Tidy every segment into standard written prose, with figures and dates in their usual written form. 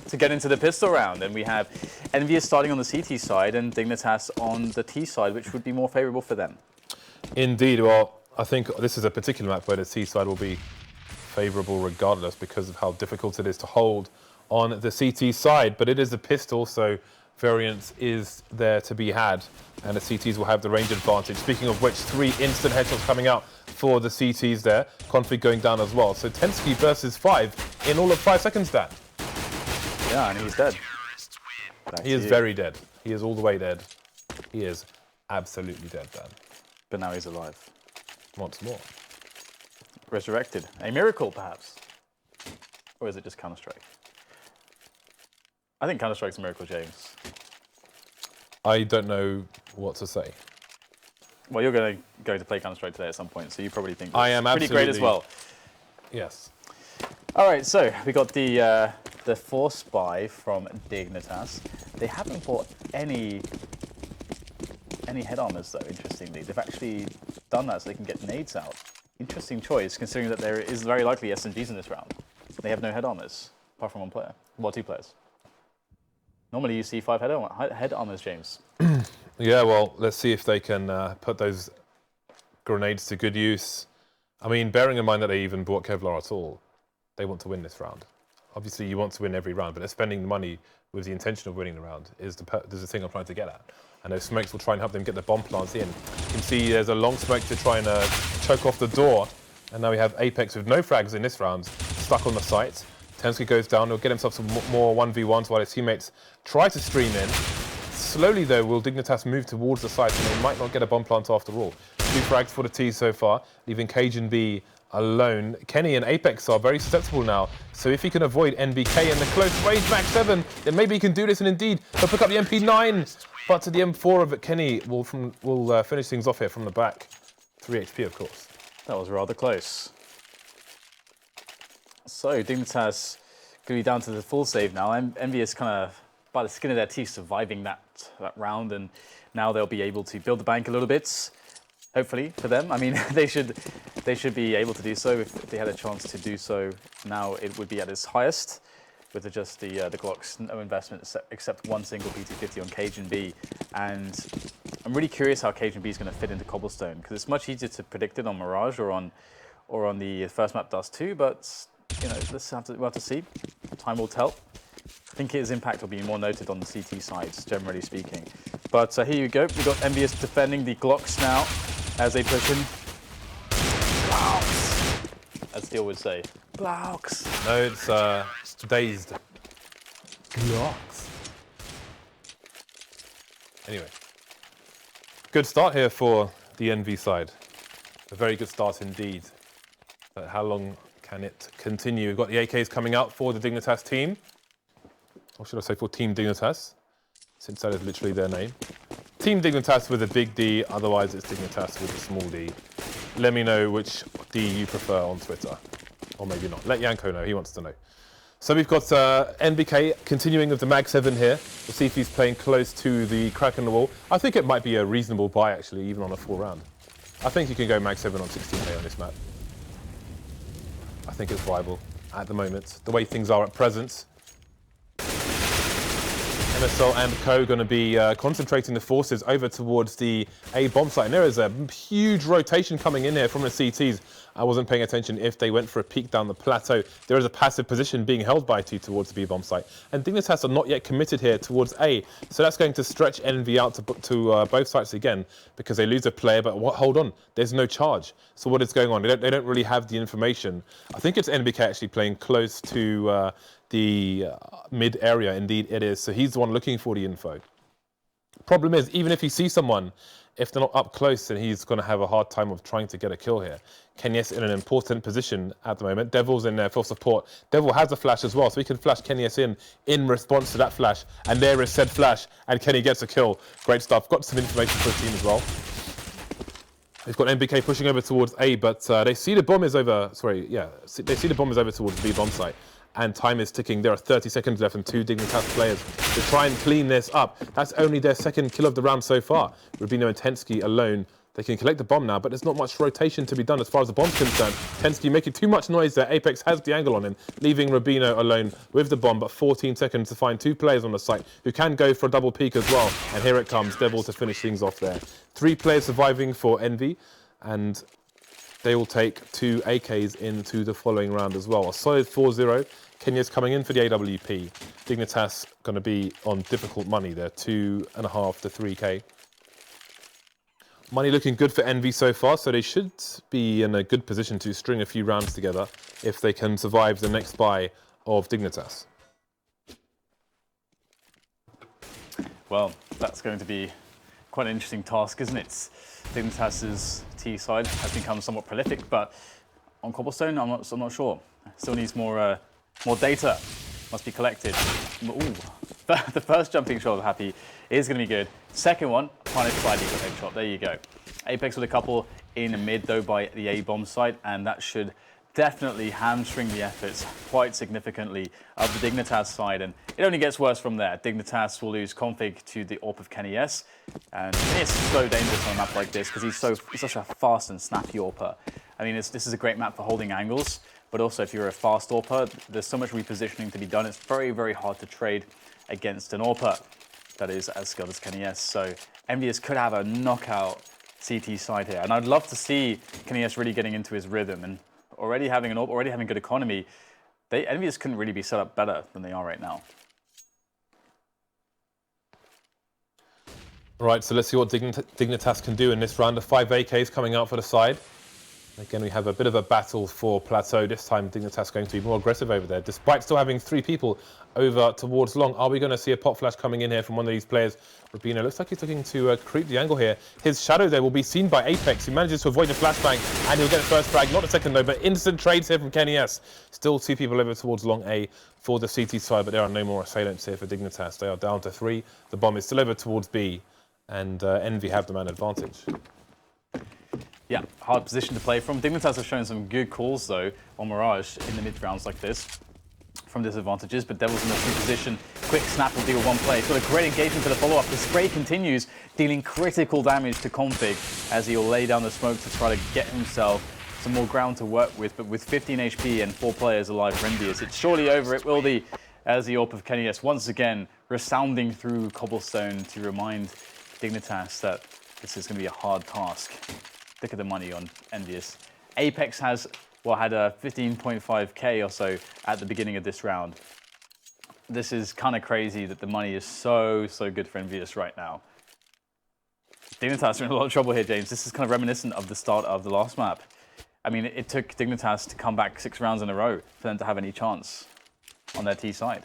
to get into the pistol round. And we have EnVyUs starting on the CT side and Dignitas on the T side, which would be more favorable for them. Indeed. Well, I think this is a particular map where the T side will be favorable regardless because of how difficult it is to hold on the CT side. But it is a pistol, so variance is there to be had, and the CTs will have the range advantage. Speaking of which, 3 instant headshots coming out for the CTs there. Config going down as well. So Tensky versus 5 in all of 5 seconds, Dan. Yeah, and he's dead. He is very dead. He is all the way dead. He is absolutely dead, Dan. But now he's alive. Once more. Resurrected. A miracle, perhaps? Or is it just Counter-Strike? I think Counter-Strike's a miracle, James. I don't know what to say. Well, you're going to play Counter-Strike today at some point, so you probably think I am pretty great as well. Yes. All right, so we got the Force Buy from Dignitas. They haven't bought any head armors, though, interestingly. They've actually done that so they can get nades out. Interesting choice, considering that there is very likely SMGs in this round. They have no head armors, apart from 1 player. Well, 2 players. Normally you see 5 head armors, James. Yeah, well, let's see if they can put those grenades to good use. I mean, bearing in mind that they even bought Kevlar at all, they want to win this round. Obviously, you want to win every round, but they're spending the money with the intention of winning the round is the thing I'm trying to get at. And those smokes will try and help them get the bomb plants in. You can see there's a long smoke to try and choke off the door. And now we have Apex with no frags in this round, stuck on the site. Tensky goes down, he'll get himself some more 1v1s while his teammates try to stream in. Slowly though, will Dignitas move towards the site and they might not get a bomb plant after all. 2 frags for the T so far, leaving CageNB alone. Kenny and Apex are very susceptible now, so if he can avoid NBK in the close range Max 7, then maybe he can do this, and indeed, he'll pick up the MP9. But to the M4 of Kenny will finish things off here from the back. 3 HP, of course. That was rather close. So Dignitas going to be down to the full save now. EnVyUs kind of by the skin of their teeth surviving that round, and now they'll be able to build the bank a little bit. Hopefully for them. I mean, they should be able to do so if they had a chance to do so. Now it would be at its highest with just the Glocks, no investment except 1 single PT50 on CageNB. And I'm really curious how CageNB is going to fit into Cobblestone, because it's much easier to predict it on Mirage or on the first map Dust 2, but you know, we'll have to see. Time will tell. I think his impact will be more noted on the CT sides, generally speaking. But here you go. We've got EnVyUs defending the Glocks now as they push in. Blocks, as Steel would say. Blocks. No, it's dazed. Glocks. Anyway, good start here for the EnVy side. A very good start indeed. But how long can it continue? We've got the AKs coming out for the Dignitas team. Or should I say for Team Dignitas, since that is literally their name. Team Dignitas with a big D, otherwise it's Dignitas with a small d. Let me know which D you prefer on Twitter. Or maybe not. Let Janko know, he wants to know. So we've got NBK continuing with the Mag 7 here. We'll see if he's playing close to the crack in the wall. I think it might be a reasonable buy actually, even on a 4 round. I think you can go Mag 7 on 16k on this map. I think it's viable at the moment. The way things are at present. MSL and Co going to be concentrating the forces over towards the A bomb site. And there is a huge rotation coming in here from the CTs. I wasn't paying attention if they went for a peek down the plateau. There is a passive position being held by T towards the B bomb site. And Dignitas are not yet committed here towards A. So that's going to stretch EnVy out to both sites again because they lose a player. But hold on, there's no charge. So what is going on? They don't really have the information. I think it's NBK actually playing close to the mid area. Indeed it is. So he's the one looking for the info. Problem is, even if he sees someone, if they're not up close, then he's going to have a hard time of trying to get a kill here. Kenyes in an important position at the moment. Devil's in there for support. Devil has a flash as well, so he can flash Kenyes in response to that flash. And there is said flash, and Kenny gets a kill. Great stuff. Got some information for the team as well. We've got NBK pushing over towards A, but they see the bomb is over. Sorry, yeah, they see the bomb is over towards the B bomb site. And time is ticking. There are 30 seconds left and 2 Dignitas players to try and clean this up. That's only their second kill of the round so far. Rubino and Tensky alone They can collect the bomb now, but there's not much rotation to be done as far as the bomb's concerned. Tensky making too much noise there. Apex has the angle on him, leaving Rubino alone with the bomb, but 14 seconds to find 2 players on the site who can go for a double peek as well. And here it comes, Devil to finish things off there. 3 players surviving for Envy, and they will take 2 AKs into the following round as well. A solid 4-0. Kenya's coming in for the AWP. Dignitas going to be on difficult money there, 2.5 to 3K. Money looking good for Envy so far, so they should be in a good position to string a few rounds together if they can survive the next buy of Dignitas. Well, that's going to be quite an interesting task, isn't it? Dignitas's T side has become somewhat prolific, but on Cobblestone, I'm not sure. Still needs more data. Must be collected. Ooh. The first jumping shot of Happy is going to be good. Second one, punished by the eagle shot. There you go. Apex with a couple in mid though by the A bomb site, and that should definitely hamstring the efforts quite significantly of the Dignitas side, and it only gets worse from there. Dignitas will lose config to the AWP of Kenny S, and it's so dangerous on a map like this because he's such a fast and snappy AWPer. I mean, this is a great map for holding angles, but also if you're a fast AWPer, there's so much repositioning to be done. It's very, very hard to trade against an AWPer that is as skilled as Kenny S. So EnVyUs could have a knockout CT side here, and I'd love to see Kenny S really getting into his rhythm and already having an AWP, already having good economy. EnVyUs couldn't really be set up better than they are right now. Right, so let's see what Dignitas can do in this round. The 5 AKs coming out for the side. Again, we have a bit of a battle for Plateau. This time, Dignitas going to be more aggressive over there, despite still having 3 people over towards long. Are we going to see a pop flash coming in here from one of these players? Rubino looks like he's looking to creep the angle here. His shadow there will be seen by Apex, who manages to avoid the flashbang, and he'll get the first frag. Not the second, though, but instant trades here from Kenny S. Still 2 people over towards long A for the CT side, but there are no more assailants here for Dignitas. They are down to 3. The bomb is still over towards B, and Envy have the man advantage. Yeah, hard position to play from. Dignitas have shown some good calls, though, on Mirage in the mid-rounds like this from disadvantages, but Devil's in a free position. Quick snap will deal 1 play. It's got a great engagement for the follow-up. The spray continues, dealing critical damage to Config as he'll lay down the smoke to try to get himself some more ground to work with, but with 15 HP and 4 players alive for EnVyUs, it's surely over. It will be, as the AWP of Kenny S once again resounding through Cobblestone to remind Dignitas that this is going to be a hard task. Look at the money on EnVyUs. Apex has, well, had a 15.5k or so at the beginning of this round. This is kind of crazy that the money is so good for EnVyUs right now. Dignitas are in a lot of trouble here, James. This is kind of reminiscent of the start of the last map. I mean, it took Dignitas to come back 6 rounds in a row for them to have any chance on their T side.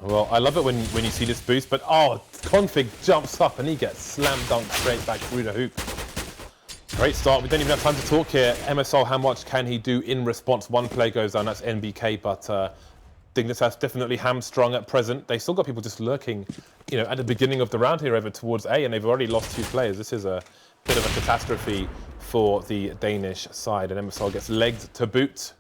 Well, I love it when you see this boost, but oh, Config jumps up and he gets slam dunked straight back through the hoop. Great start. We don't even have time to talk here. MSL, how much can he do in response? 1 play goes down, that's NBK, but Dignitas definitely hamstrung at present. They still got people just lurking, you know, at the beginning of the round here over towards A, and they've already lost 2 players. This is a bit of a catastrophe for the Danish side, and MSL gets legged to boot.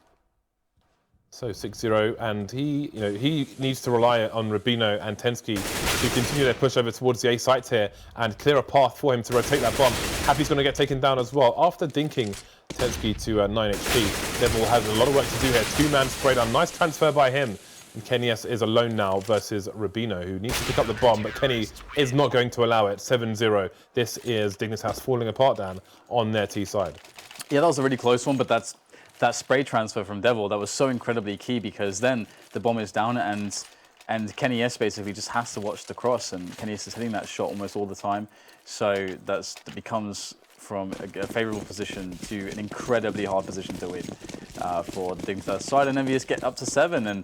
So 6-0, and he needs to rely on Rubino and Tensky to continue their push over towards the A site here and clear a path for him to rotate that bomb. Happy's going to get taken down as well. After dinking Tensky to 9 HP, Devil has a lot of work to do here. 2-man spray down. Nice transfer by him. And Kenny S is alone now versus Rubino, who needs to pick up the bomb, but Kenny is not going to allow it. 7-0. This is Dignitas falling apart down on their T side. Yeah, that was a really close one, but that spray transfer from Devil, that was so incredibly key, because then the bomb is down and Kenny S basically just has to watch the cross, and Kenny S is hitting that shot almost all the time. So that becomes from a favourable position to an incredibly hard position to win for the Dignitas side, and EnVyUs get up to 7. And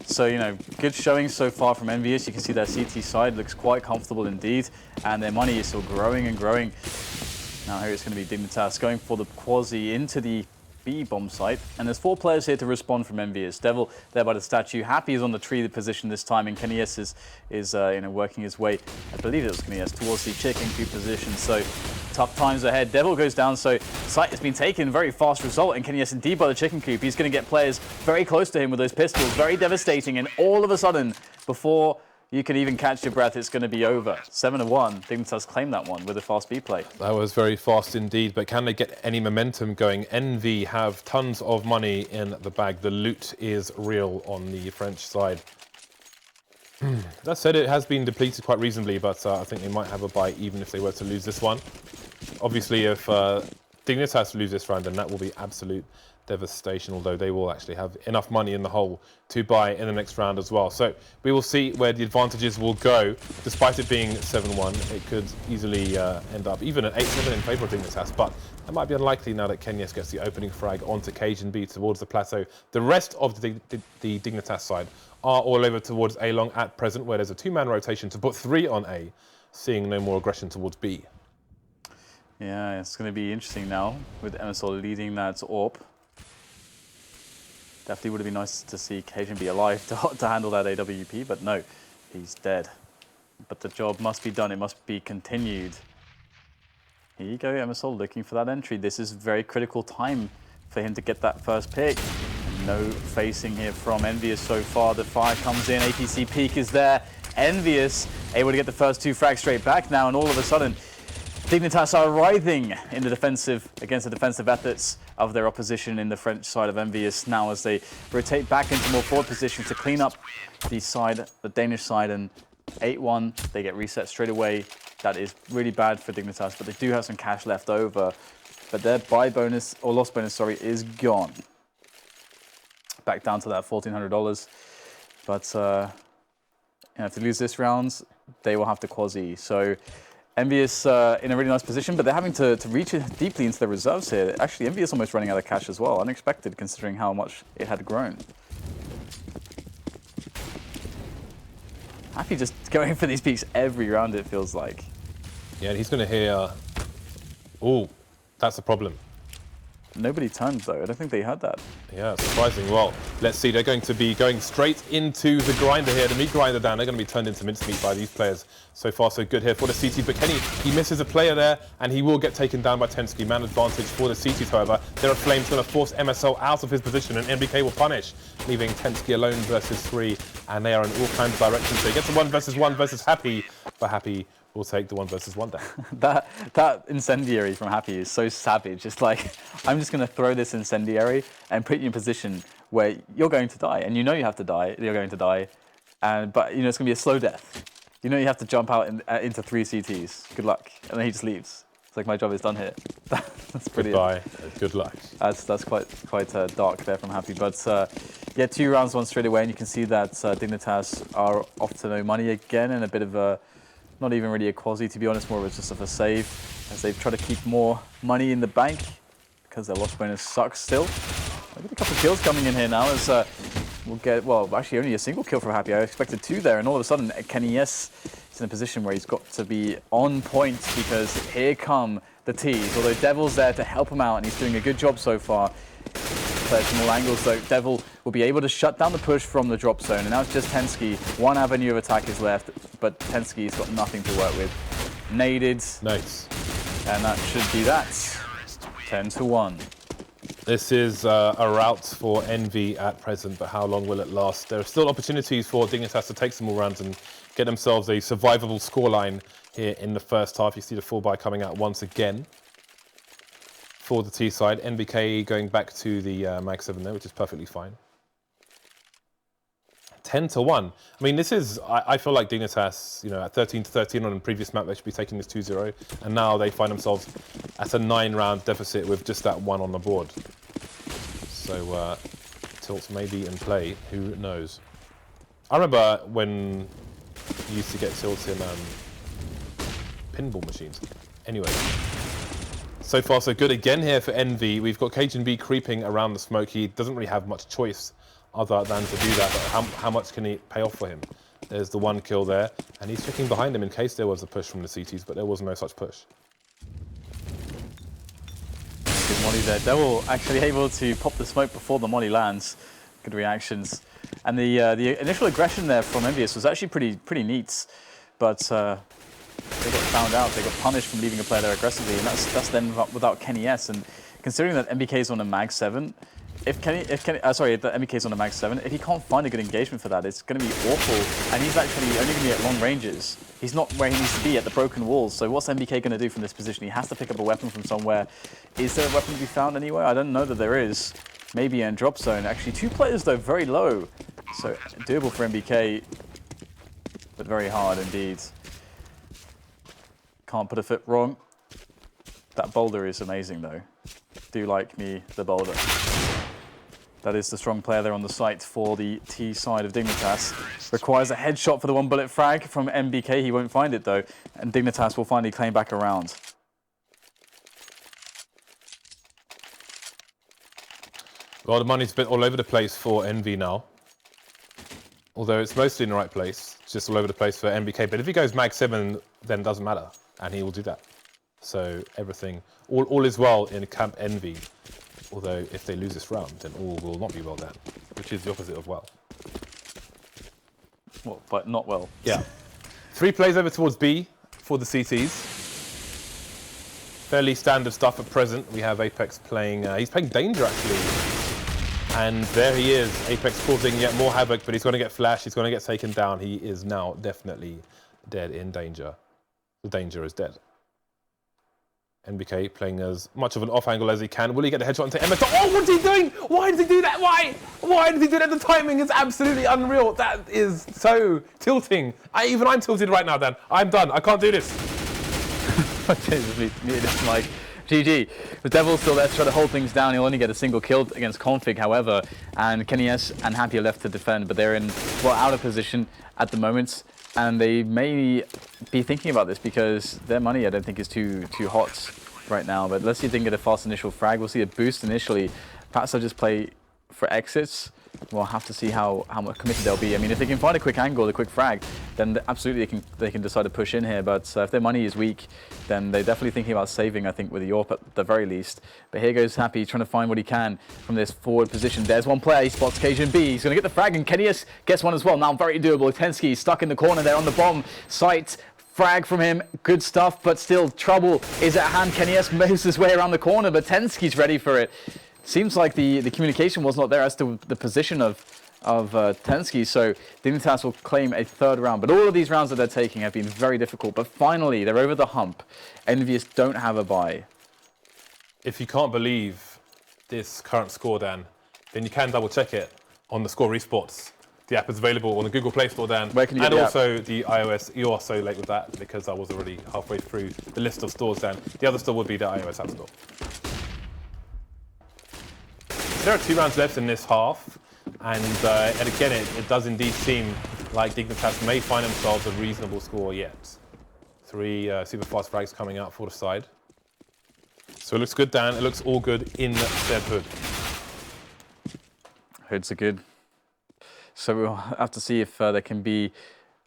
so, you know, good showing so far from EnVyUs. You can see their CT side looks quite comfortable indeed, and their money is still growing and growing. Now here it's going to be Dignitas going for the quasi into the B bomb site, and there's 4 players here to respond from EnVyUs. Devil there by the statue. Happy is on the tree position this time, and Kenny S is working his way, I believe it was Kenny S, towards the chicken coop position. So tough times ahead. Devil goes down, so site has been taken. Very fast result, and Kenny S indeed by the chicken coop. He's going to get players very close to him with those pistols, very devastating, and all of a sudden, before you can even catch your breath, it's going to be over. 7-1. Dignitas claimed that one with a fast B play. That was very fast indeed, but can they get any momentum going? EnVy have tons of money in the bag. The loot is real on the French side. That said, it has been depleted quite reasonably, but I think they might have a bite even if they were to lose this one. Obviously, if Dignitas lose this round, then that will be absolute devastation, although they will actually have enough money in the hole to buy in the next round as well. So we will see where the advantages will go. Despite it being 7-1, it could easily end up even at 8-7 in favour of Dignitas, but that might be unlikely now that Kenyes gets the opening frag onto Cage and B towards the plateau. The rest of the Dignitas side are all over towards A long at present, where there's a 2-man rotation to put 3 on A, seeing no more aggression towards B. Yeah, it's going to be interesting now with MSL leading that AWP. Definitely would have been nice to see Cajun be alive to handle that AWP, but no, he's dead. But the job must be done, it must be continued. Here you go, MSL looking for that entry. This is very critical time for him to get that first pick. No facing here from EnVyUs so far. The fire comes in, APC peak is there. EnVyUs able to get the first 2 frags straight back now, and all of a sudden, Dignitas are writhing in the defensive against the defensive efforts of their opposition in the French side of EnVyUs now as they rotate back into more forward positions to clean up the Danish side, and 8-1, they get reset straight away. That is really bad for Dignitas, but they do have some cash left over. But their buy bonus, or loss bonus, sorry, is gone. Back down to that $1,400. But if they lose this round, they will have to quasi. So EnVyUs in a really nice position, but they're having to reach deeply into their reserves here. Actually, EnVyUs almost running out of cash as well. Unexpected considering how much it had grown. Happy just going for these peaks every round, it feels like. Yeah, and he's going to hear... Oh, that's a problem. Nobody turned though. I don't think they had that. Yeah, surprising. Well, let's see. They're going to be going straight into the grinder here. The meat grinder down. They're going to be turned into mincemeat by these players. So far, so good here for the CTs. But Kenny, he misses a player there, and he will get taken down by Tensky. Man advantage for the CTs, however. There are Flames going to force MSL out of his position, and NBK will punish, leaving Tensky alone versus 3. And they are in all kinds of directions. So he gets a 1 versus 1 versus Happy. But Happy will take the 1 versus 1 down. that incendiary from Happy is so savage. It's like, I'm just going to throw this incendiary and put you in a position where you're going to die, and you know you have to die. You're going to die, but you know it's going to be a slow death. You know you have to jump out into 3 CTs. Good luck, and then he just leaves. It's like my job is done here. That's brilliant. Goodbye. Good luck. That's quite dark there from Happy, but yeah, 2 rounds, 1 straight away, and you can see that Dignitas are off to no money again, and a bit of a. Not even really a quasi, to be honest, more of just of a save, as they've tried to keep more money in the bank, because their loss bonus sucks still. I've got a couple of kills coming in here now, as we'll get, well, actually only a single kill for Happy. I expected 2 there, and all of a sudden, Kenyes is in a position where he's got to be on point, because here come the T's, although Devil's there to help him out, and he's doing a good job so far. Players from all angles, so Devil will be able to shut down the push from the drop zone, and now it's just Tensky. 1 avenue of attack is left, but Tensky's got nothing to work with. Naded. Nice. And that should be that. 10-1. This is a rout for EnVy at present, but how long will it last? There are still opportunities for Dignitas to take some more rounds and get themselves a survivable scoreline here in the first half. You see the full buy coming out once again for the T side. NBK going back to the Mag 7 there, which is perfectly fine. 10-1. I mean, this is, I feel like Dignitas, you know, at 13-13 on a previous map, they should be taking this 2-0. And now they find themselves at a 9-round deficit with just that 1 on the board. So, tilts may be in play, who knows. I remember when you used to get tilts in pinball machines. Anyway. So far, so good again here for EnVy. We've got Cajun B creeping around the smoke. He doesn't really have much choice other than to do that, but how much can he pay off for him? There's the 1 kill there, and he's checking behind him in case there was a push from the CTs, but there was no such push. Good molly there. Devil actually able to pop the smoke before the molly lands. Good reactions. And the initial aggression there from EnVyUs was actually pretty neat, but they got found out. They got punished from leaving a player there aggressively, and that's them without Kenny S. And considering that MBK is on a Mag 7, if the MBK's on a max 7, if he can't find a good engagement for that, it's going to be awful. And he's actually only going to be at long ranges. He's not where he needs to be at the broken walls. So what's MBK going to do from this position? He has to pick up a weapon from somewhere. Is there a weapon to be found anywhere? I don't know that there is. Maybe in drop zone. Actually, 2 players though, very low. So doable for MBK, but very hard indeed. Can't put a foot wrong. That boulder is amazing though. Do like me the boulder. That is the strong player there on the site for the T side of Dignitas. Requires a headshot for the 1-bullet frag from MBK. He won't find it though, and Dignitas will finally claim back around. A lot of money's been all over the place for EnVy now. Although it's mostly in the right place. It's just all over the place for MBK. But if he goes mag 7, then it doesn't matter. And he will do that. So everything, all is well in Camp EnVy. Although if they lose this round, then all will not be well done. Which is the opposite of well. Well, but not well. Yeah. 3 plays over towards B for the CTs. Fairly standard stuff at present. We have Apex playing, he's playing Danger actually. And there he is, Apex causing yet more havoc, but he's going to get flashed, he's going to get taken down. He is now definitely dead in Danger. The Danger is dead. NBK playing as much of an off angle as he can. Will he get the headshot into MS? Oh, what's he doing? Why did he do that? Why? Why did he do that? The timing is absolutely unreal. That is so tilting. Even I'm tilted right now, Dan. I'm done. I can't do this. It's like, GG. The Devil's still there to try to hold things down. He'll only get a single kill against Config, however. And Kenny S and Happy are left to defend, but they're in, well, out of position at the moment. And they may be thinking about this because their money, I don't think, is too hot right now. But let's see if they can get a fast initial frag. We'll see a boost initially. Perhaps they'll just play for exits. We'll have to see how much committed they'll be. I mean, if they can find a quick angle, a quick frag, then absolutely they can decide to push in here. But if their money is weak, then they're definitely thinking about saving, I think, with the AWP at the very least. But here goes Happy, trying to find what he can from this forward position. There's one player, he spots Cajun B. He's going to get the frag, and Kenny gets one as well. Now very doable. Tensky stuck in the corner there on the bomb site. Frag from him, good stuff, but still trouble is at hand. Kenny S moves his way around the corner, but Tensky's ready for it. Seems like the communication was not there as to the position of Tensky, so Dignitas will claim a 3rd round. But all of these rounds that they're taking have been very difficult. But finally, they're over the hump. EnVyUs don't have a bye. If you can't believe this current score, Dan, then you can double check it on the Score Esports. The app is available on the Google Play Store, Dan. Where can you get and the also the iOS. You are so late with that because I was already halfway through the list of stores, Dan. The other store would be the iOS App Store. There are 2 rounds left in this half, and again, it does indeed seem like Dignitas may find themselves a reasonable score yet. 3 super fast frags coming out for the side. So it looks good, Dan. It looks all good in their hood. Hoods are good. So we'll have to see if there can be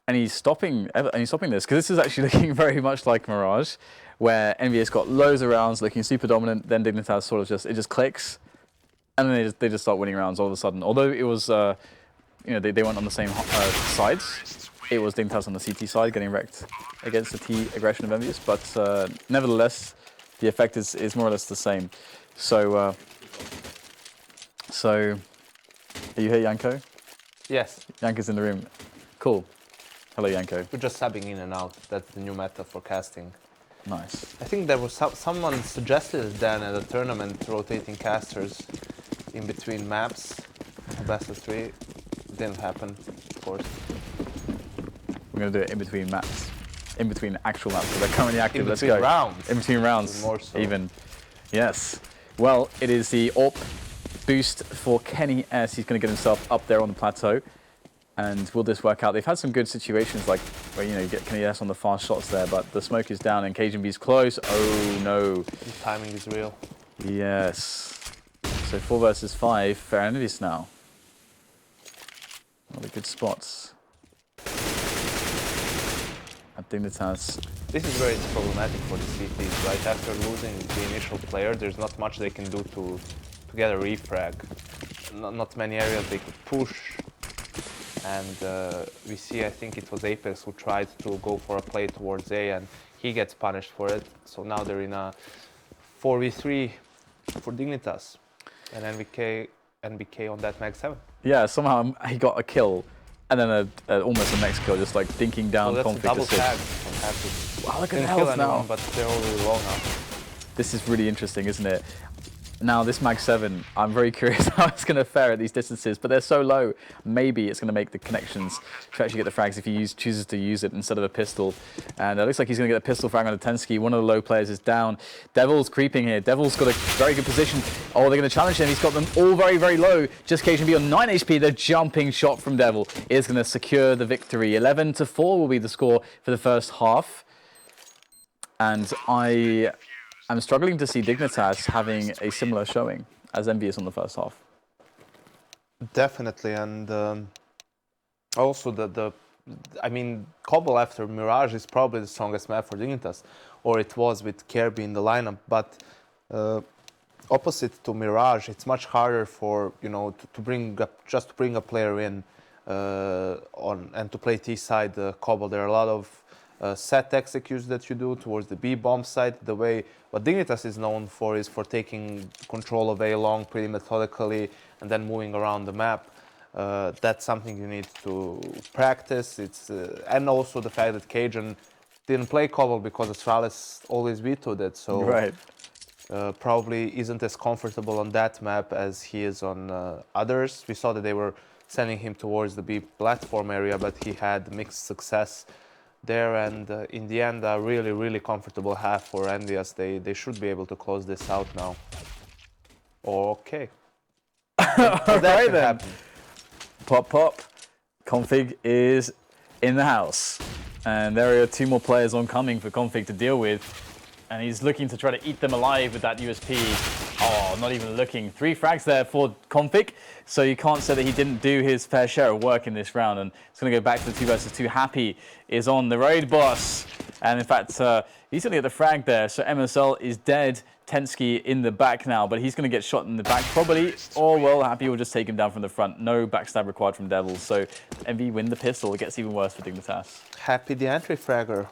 any stopping this, because this is actually looking very much like Mirage, where EnVyUs got loads of rounds, looking super dominant. Then Dignitas sort of just clicks. And then they just start winning rounds all of a sudden. Although it was, you know, they weren't on the same sides. It was Dignitas on the CT side getting wrecked against the T aggression of EnVyUs. But nevertheless, the effect is more or less the same. So, are you here, Janko? Yes. Janko's in the room. Cool. Hello, Janko. We're just subbing in and out. That's the new method for casting. Nice. I think there was someone suggested then at a tournament rotating casters in between maps, best of 3. Didn't happen, of course. We're going to do it in between maps. In between actual maps, so they're currently active. In Let's between go. rounds. In between rounds, More so. even. Yes. Well, it is the AWP boost for Kenny S. He's going to get himself up there on the plateau. And will this work out? They've had some good situations, like where, you know, you get Kenny S on the fast shots there, but the smoke is down and Cajun B's close. Oh no. The timing is real. Yes. So 4 versus 5 for EnVyUs now. All the good spots. At Dignitas. This is where it's problematic for the CTs, right? After losing the initial player, there's not much they can do to get a refrag. Not many areas they could push. And we see, I think it was Apex who tried to go for a play towards A, and he gets punished for it. So now they're in a 4v3 for Dignitas. And NBK on that Mag 7. Yeah, somehow he got a kill, and then almost a next kill, just like dinking down So that's a config double to 6. tag from Happy. Wow, look at the Didn't kill health now. anyone, but they're all really low now. This is really interesting, isn't it? Now, this Mag 7, I'm very curious how it's going to fare at these distances, but they're so low. Maybe it's going to make the connections to actually get the frags if he chooses to use it instead of a pistol. And it looks like he's going to get a pistol frag on a Tensky. One of the low players is down. Devil's creeping here. Devil's got a very good position. Oh, they're going to challenge him. He's got them all very, very low. Just KGB on 9 HP. The jumping shot from Devil is going to secure the victory. 11-4 will be the score for the first half. And I'm struggling to see Dignitas having a similar showing as EnVyUs on the first half. Definitely, and also I mean, Cobble after Mirage is probably the strongest map for Dignitas, or it was with Kirby in the lineup. But opposite to Mirage, it's much harder for to bring a player in and to play T side Cobble. There are a lot of set executes that you do towards the B bomb side. The way what Dignitas is known for is for taking control of A long pretty methodically and then moving around the map. That's something you need to practice. It's and also the fact that Cajun didn't play Cobble because Astralis always vetoed it, so Right. Probably isn't as comfortable on that map as he is on others. We saw that they were sending him towards the B platform area, but he had mixed success there, and in the end, a really, really comfortable half for EnVyUs. They should be able to close this out now. Okay. All right then. Happen. Pop. Config is in the house. And there are 2 more players oncoming for Config to deal with. And he's looking to try to eat them alive with that USP. Oh, not even looking. 3 frags there for Config. So you can't say that he didn't do his fair share of work in this round. And it's going to go back to the 2 versus 2. Happy is on the raid boss. And in fact, he's going to get the frag there. So MSL is dead. Tensky in the back now, but he's going to get shot in the back probably. Or, well, Happy will just take him down from the front. No backstab required from Devils. So EnVy win the pistol. It gets even worse for Dignitas. Happy the entry fragger,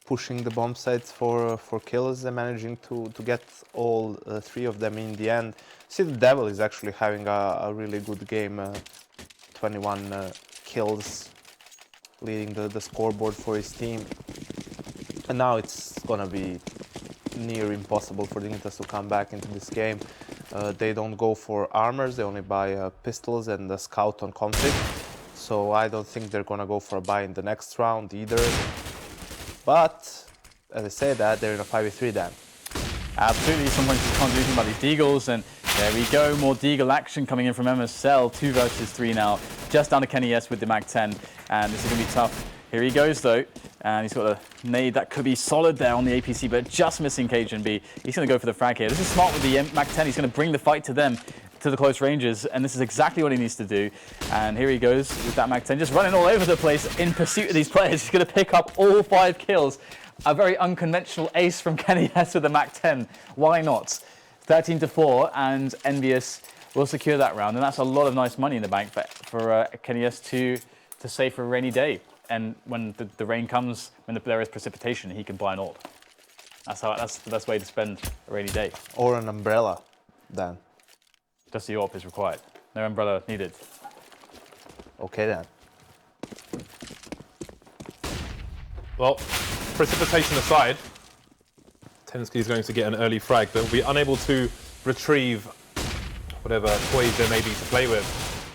pushing the bomb sites for kills and managing to get all 3 of them in the end. See, the Devil is actually having a really good game. 21 kills, leading the scoreboard for his team. And now it's gonna be near impossible for Dignitas to come back into this game. They don't go for armors, they only buy pistols and a scout on config. So I don't think they're gonna go for a buy in the next round either. But as I say that, they're in a 5v3 then. Absolutely, sometimes you can't do anything about these deagles, and there we go, more deagle action coming in from MSL, 2 versus 3 now, just down to Kenny S with the Mag 10, and this is going to be tough. Here he goes though, and he's got a nade that could be solid there on the APC, but just missing Cajun B. He's going to go for the frag here. This is smart with the Mag 10, he's going to bring the fight to them, to the close ranges, and this is exactly what he needs to do. And here he goes with that Mag 10, just running all over the place in pursuit of these players. He's going to pick up all 5 kills. A very unconventional ace from Kenny S with the Mag 10. Why not? 13-4, and EnVyUs will secure that round, and that's a lot of nice money in the bank for Kenny S to save for a rainy day. And when the rain comes, when there is precipitation, he can buy an AWP. That's the best way to spend a rainy day. Or an umbrella, Dan. Just the AWP is required. No umbrella needed. Okay then. Well, precipitation aside, Tensky is going to get an early frag, but will be unable to retrieve whatever toys there may be to play with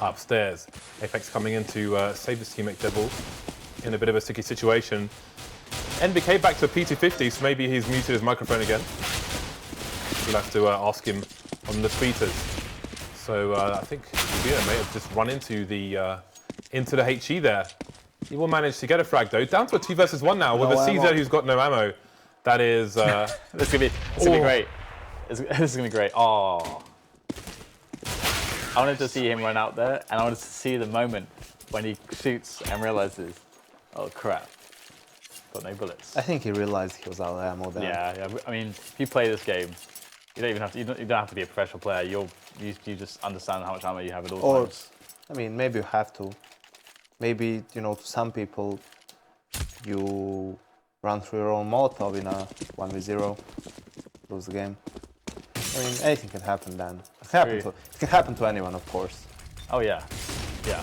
upstairs. Apex coming in to save his teammate Devil in a bit of a sticky situation. NBK back to a P250, so maybe he's muted his microphone again. We'll have to ask him on the tweeters. So I think Greer may have just run into the HE there. He will manage to get a frag though. Down to a 2 versus 1 now with a CZ who's got no ammo. That is... This is going to be great. This is going to be great. Oh. I wanted to see him run out there, and I wanted to see the moment when he shoots and realizes, oh crap, got no bullets. I think he realized he was out of ammo then. Yeah. I mean, if you play this game, you don't even have to. You don't have to be a professional player. You just understand how much ammo you have at all times. I mean, maybe you have to. Maybe to some people, you run through your own Molotov in a 1v0, lose the game. I mean, anything can happen then. It can happen to anyone, of course. Oh yeah, yeah.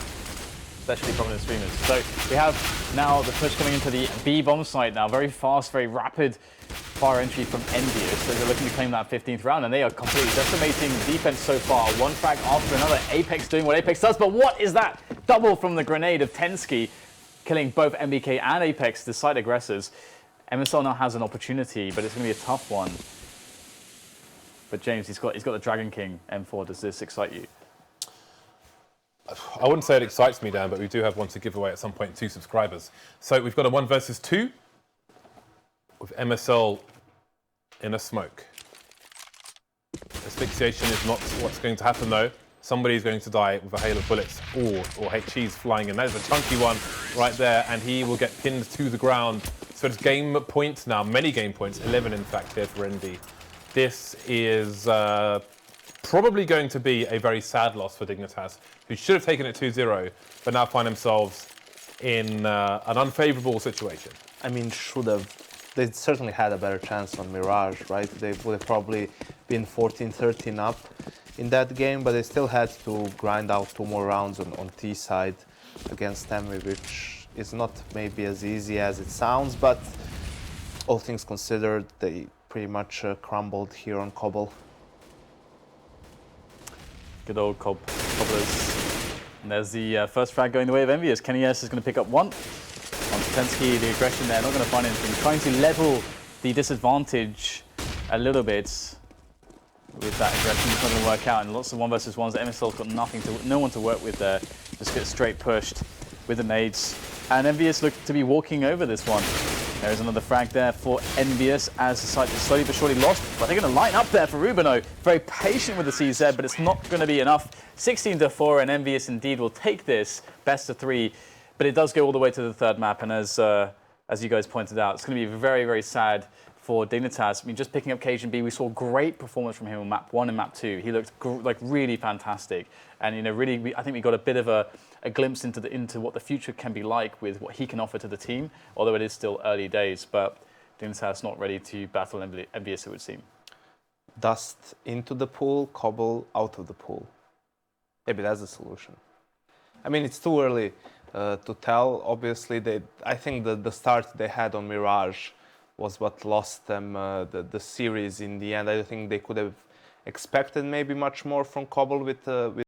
Especially prominent streamers. So we have now the push coming into the B bomb site now. Very fast, very rapid fire entry from EnVyUs. So they're looking to claim that 15th round, and they are completely decimating defense so far. One frag after another. Apex doing what Apex does, but what is that? Double from the grenade of Tensky, killing both MBK and Apex, the site aggressors. MSL now has an opportunity, but it's going to be a tough one. But James, he's got the Dragon King M4. Does this excite you? I wouldn't say it excites me, Dan, but we do have one to give away at some point to subscribers. So we've got a 1 versus 2 with MSL in a smoke. Asphyxiation is not what's going to happen, though. Somebody's going to die with a hail of bullets or HE's flying in. That is a chunky one right there, and he will get pinned to the ground. So it's game points now, many game points, 11 in fact here for Envy. This is probably going to be a very sad loss for Dignitas, who should have taken it 2-0, but now find themselves in an unfavourable situation. I mean, should have. They certainly had a better chance on Mirage, right? They would have probably been 14-13 up in that game, but they still had to grind out 2 more rounds on T side against Envy, which is not maybe as easy as it sounds, but all things considered, they pretty much crumbled here on Cobble. Good old Cobblers. And there's the first frag going the way of EnVyUs. Kenny S is going to pick up 1. On Tensky, the aggression there, not going to find anything. Trying to level the disadvantage a little bit with that aggression. It's not going to work out. And lots of 1 versus 1s. MSL's got no one to work with there. Just get straight pushed with the nades. And EnVyUs look to be walking over this one. There is another frag there for EnVyUs as the site is slowly but surely lost. But they're going to line up there for Rubino. Very patient with the CZ, but it's not going to be enough. 16-4, and EnVyUs indeed will take this best of 3. But it does go all the way to the 3rd map, and as you guys pointed out, it's going to be very, very sad for Dignitas. I mean, just picking up Cajun B, we saw great performance from him on map 1 and map 2. He looked like really fantastic, and you know, really, I think we got a bit of a glimpse into what the future can be like with what he can offer to the team. Although it is still early days, but Dignitas not ready to battle EnVyUs, it would seem. Dust into the pool, Cobble out of the pool. Maybe that's the solution. I mean, it's too early to tell. Obviously, I think the start they had on Mirage was what lost them the series in the end. I think they could have expected maybe much more from Cobble with